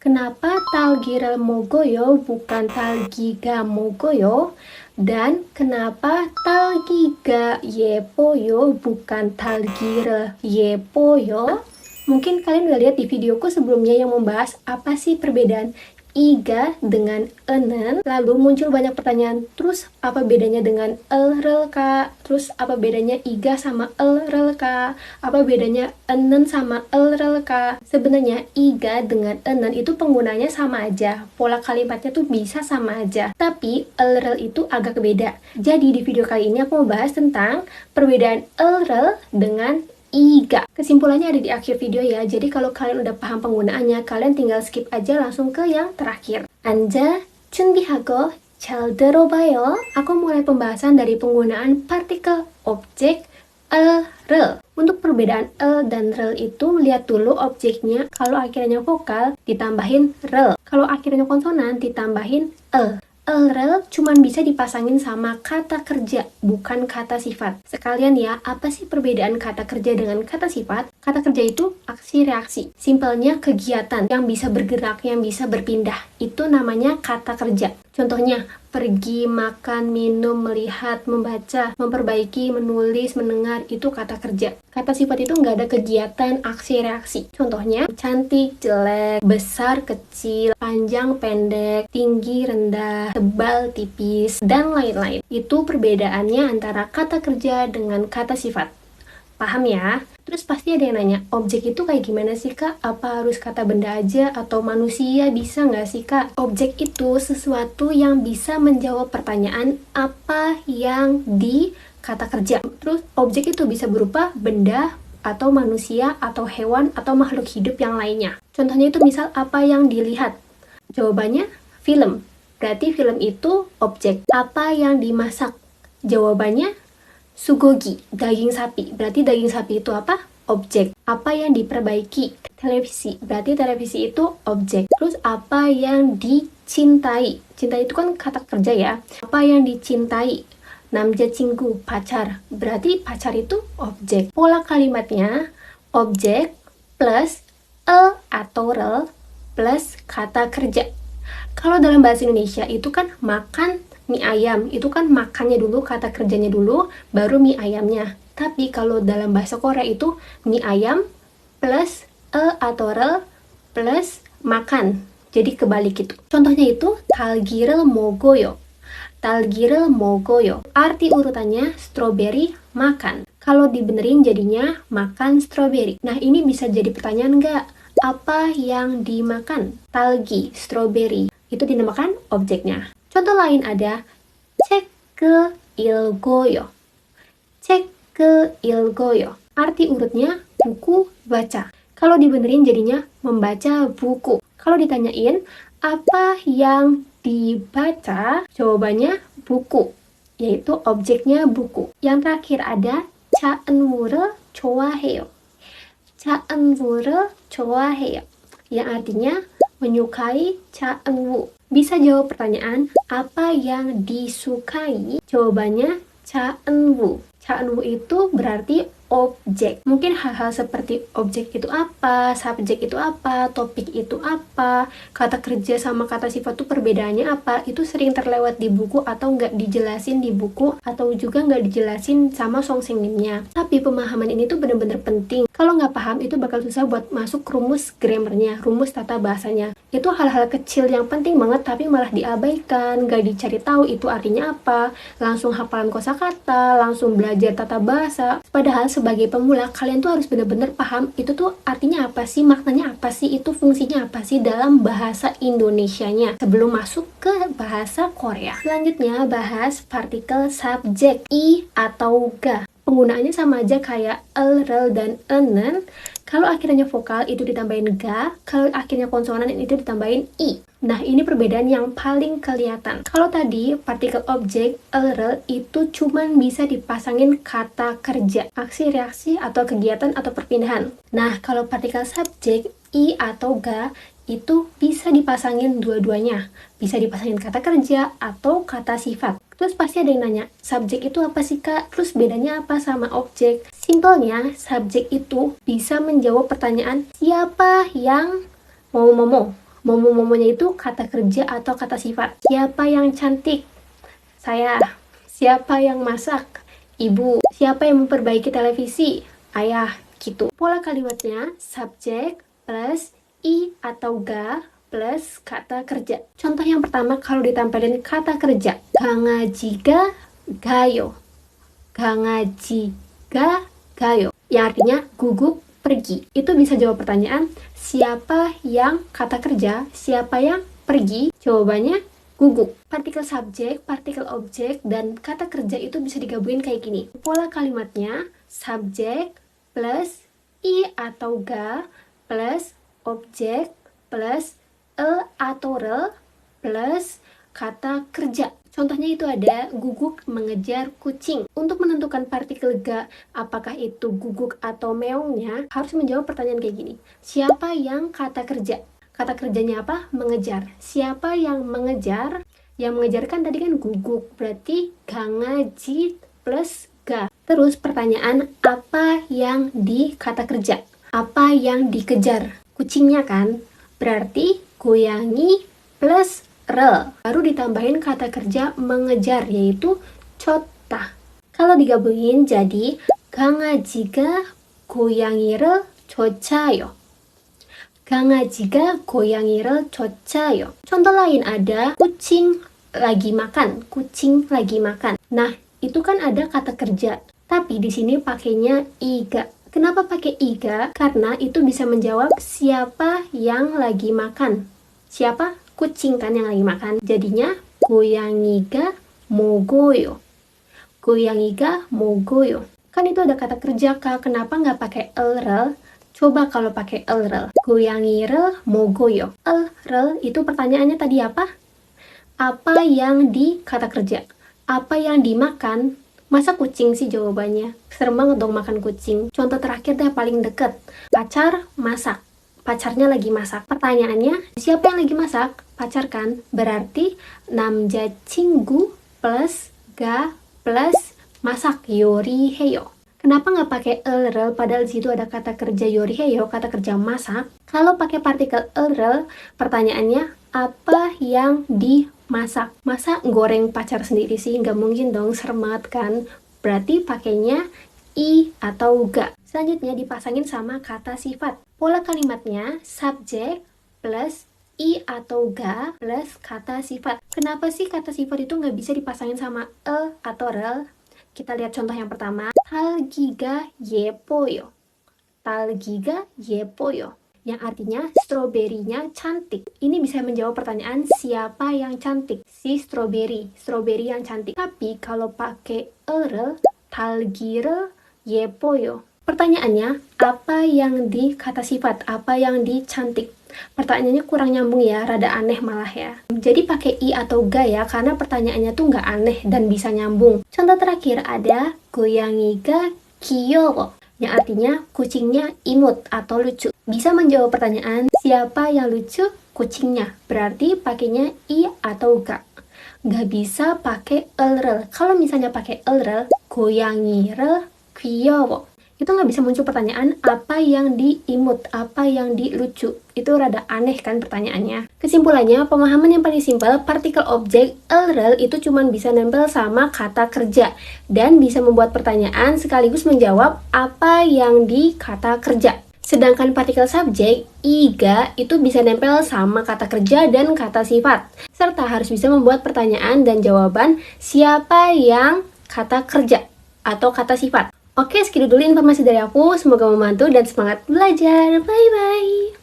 Kenapa talgiral mogoyo bukan talgiga mogoyo? Dan kenapa talgiga yepoyo bukan talgiral yepoyo? Mungkin kalian udah lihat di videoku sebelumnya yang membahas apa sih perbedaan iga dengan enen. Lalu muncul banyak pertanyaan, terus apa bedanya dengan elrelka? Terus apa bedanya iga sama elrelka? Apa bedanya enen sama elrelka? Sebenarnya iga dengan enen itu penggunanya sama aja, pola kalimatnya tuh bisa sama aja, tapi elrel itu agak beda. Jadi di video kali ini aku mau bahas tentang perbedaan elrel dengan iga. Kesimpulannya ada di akhir video ya. Jadi kalau kalian udah paham penggunaannya, kalian tinggal skip aja langsung ke yang terakhir. Anja 준비하고 잘 들어봐요. Aku mulai pembahasan dari penggunaan partikel objek rel. Untuk perbedaan el dan rel itu, lihat dulu objeknya. Kalau akhirnya vokal ditambahin rel, kalau akhirnya konsonan ditambahin el. Rel cuman bisa dipasangin sama kata kerja, bukan kata sifat. Sekalian ya, apa sih perbedaan kata kerja dengan kata sifat? Kata kerja itu aksi reaksi. Simpelnya kegiatan yang bisa bergerak, yang bisa berpindah. Itu namanya kata kerja. Contohnya, pergi, makan, minum, melihat, membaca, memperbaiki, menulis, mendengar, itu kata kerja. Kata sifat itu nggak ada kegiatan, aksi, reaksi. Contohnya, cantik, jelek, besar, kecil, panjang, pendek, tinggi, rendah, tebal, tipis, dan lain-lain. Itu perbedaannya antara kata kerja dengan kata sifat. Paham ya? Terus pasti ada yang nanya, objek itu kayak gimana sih kak? Apa harus kata benda aja atau manusia, bisa nggak sih kak? Objek itu sesuatu yang bisa menjawab pertanyaan apa yang di kata kerja. Terus objek itu bisa berupa benda atau manusia atau hewan atau makhluk hidup yang lainnya. Contohnya itu misal apa yang dilihat? Jawabannya film. Berarti film itu objek. Apa yang dimasak? Jawabannya sugogi, daging sapi. Berarti daging sapi itu apa? Objek. Apa yang diperbaiki? Televisi. Berarti televisi itu objek. Terus apa yang dicintai? Cinta itu kan kata kerja ya. Apa yang dicintai? Namja cinggu, pacar. Berarti pacar itu objek. Pola kalimatnya objek plus atau rel plus kata kerja. Kalau dalam bahasa Indonesia itu kan makan mie ayam, itu kan makannya dulu, kata kerjanya dulu, baru mie ayamnya. Tapi kalau dalam bahasa Korea itu mie ayam plus atau rel plus makan. Jadi kebalik itu. Contohnya itu talgiral mogoyo. Talgiral mogoyo. Arti urutannya stroberi makan. Kalau dibenerin jadinya makan stroberi. Nah ini bisa jadi pertanyaan nggak? Apa yang dimakan? Talgi, stroberi. Itu dinamakan objeknya. Contoh lain ada cek ke ilgoyo. Cek ke ilgoyo. Arti urutnya buku baca. Kalau dibenerin jadinya membaca buku. Kalau ditanyain apa yang dibaca, jawabannya buku, yaitu objeknya buku. Yang terakhir ada chaenwure 좋아해요. chaenwure 좋아해요. Yang artinya menyukai chaenwu. Bisa jawab pertanyaan apa yang disukai? Jawabannya chaenwu. Chaenwu itu berarti objek. Mungkin hal-hal seperti objek itu apa, subjek itu apa, topik itu apa, kata kerja sama kata sifat itu perbedaannya apa, itu sering terlewat di buku atau nggak dijelasin di buku atau juga nggak dijelasin sama songsingnimnya. Tapi pemahaman ini tuh bener-bener penting. Kalau nggak paham itu bakal susah buat masuk rumus grammarnya, rumus tata bahasanya. Itu hal-hal kecil yang penting banget tapi malah diabaikan, nggak dicari tahu itu artinya apa, langsung hafalan kosakata, langsung belajar tata bahasa. Padahal sebagai pemula, kalian tuh harus benar-benar paham itu tuh artinya apa sih, maknanya apa sih, itu fungsinya apa sih dalam bahasa Indonesianya sebelum masuk ke bahasa Korea. Selanjutnya bahas partikel subjek i atau ga. Penggunaannya sama aja kayak el, rel, dan enen. Kalau akhirnya vokal itu ditambahin ga, kalau akhirnya konsonan itu ditambahin i. Nah, ini perbedaan yang paling kelihatan. Kalau tadi partikel objek, el, rel itu cuman bisa dipasangin kata kerja, aksi, reaksi, atau kegiatan atau perpindahan. Nah, kalau partikel subjek, i atau ga, itu bisa dipasangin dua-duanya. Bisa dipasangin kata kerja atau kata sifat. Terus pasti ada yang nanya, subjek itu apa sih kak? Terus bedanya apa sama objek? Simpelnya, subjek itu bisa menjawab pertanyaan siapa yang momo-momo. Momo-momonya itu kata kerja atau kata sifat. Siapa yang cantik? Saya. Siapa yang masak? Ibu. Siapa yang memperbaiki televisi? Ayah. Gitu. Pola kalimatnya subjek plus i atau ga plus kata kerja. Contoh yang pertama kalau ditampilin kata kerja. Gangajiga gayo. Gangajiga gayo. Yang artinya guguk pergi. Itu bisa jawab pertanyaan siapa yang kata kerja, siapa yang pergi. Jawabannya guguk. Partikel subjek, partikel objek, dan kata kerja itu bisa digabungin kayak gini. Pola kalimatnya subjek plus i atau ga plus objek plus atau re plus kata kerja. Contohnya itu ada guguk mengejar kucing. Untuk menentukan partikel ga, apakah itu guguk atau meongnya, harus menjawab pertanyaan kayak gini. Siapa yang kata kerja? Kata kerjanya apa? Mengejar. Siapa yang mengejar? Yang mengejar kan tadi kan guguk, berarti gangaji plus ga. Terus pertanyaan, apa yang di kata kerja? Apa yang dikejar? Kucingnya kan? Berarti goyangi plus re. Baru ditambahin kata kerja mengejar, yaitu chota. Kalau digabungin jadi 강아지가 고양이를 쫓아요. 강아지가 고양이를 쫓아요. Contoh lain ada kucing lagi makan, kucing lagi makan. Nah, itu kan ada kata kerja, tapi di sini pakainya iga. Kenapa pakai iga? Karena itu bisa menjawab siapa yang lagi makan. Siapa? Kucing kan yang lagi makan. Jadinya 고양이가 먹어요. 고양이가 먹어요. Kan itu ada kata kerja Kak. Kenapa nggak pakai elrel? Coba kalau pakai elrel. 고양이를 먹어요. Elrel itu pertanyaannya tadi apa? Apa yang di kata kerja? Apa yang dimakan? Masa kucing sih jawabannya? Serem banget dong makan kucing. Contoh terakhir deh paling deket. Pacar masak. Pacarnya lagi masak. Pertanyaannya, siapa yang lagi masak? Pacar kan? Berarti 남자친구 plus ga plus masak 요리해요. Kenapa nggak pakai elrel padahal di situ ada kata kerja 요리해요, kata kerja masak? Kalau pakai partikel elrel, pertanyaannya apa yang dimasak? Masa goreng pacar sendiri sih? Nggak mungkin dong, serem banget kan? Berarti pakainya i atau ga. Selanjutnya dipasangin sama kata sifat. Pola kalimatnya subjek plus i atau ga plus kata sifat. Kenapa sih kata sifat itu nggak bisa dipasangin sama atau rel? Kita lihat contoh yang pertama. tal기가 예뻐요. tal기가 예뻐요. Yang artinya stroberinya cantik. Ini bisa menjawab pertanyaan siapa yang cantik? Si stroberi yang cantik. Tapi kalau pakai rel, tal기를 예뻐요. Pertanyaannya, apa yang di kata sifat? Apa yang di cantik? Pertanyaannya kurang nyambung ya, rada aneh malah ya. Jadi pakai i atau ga ya, karena pertanyaannya tuh nggak aneh dan bisa nyambung. Contoh terakhir ada 고양이가 귀여워, yang artinya kucingnya imut atau lucu. Bisa menjawab pertanyaan siapa yang lucu? Kucingnya. Berarti pakainya i atau ga. Nggak bisa pakai elrel. Kalau misalnya pakai elrel, 고양이를 귀여워, itu nggak bisa muncul pertanyaan apa yang diimut, apa yang dilucu. Itu rada aneh kan pertanyaannya. Kesimpulannya, pemahaman yang paling simpel, partikel objek elrel itu cuma bisa nempel sama kata kerja dan bisa membuat pertanyaan sekaligus menjawab apa yang di kata kerja. Sedangkan partikel subjek, iga, itu bisa nempel sama kata kerja dan kata sifat. Serta harus bisa membuat pertanyaan dan jawaban siapa yang kata kerja atau kata sifat. Oke, segitu dulu informasi dari aku. Semoga membantu dan semangat belajar. Bye-bye.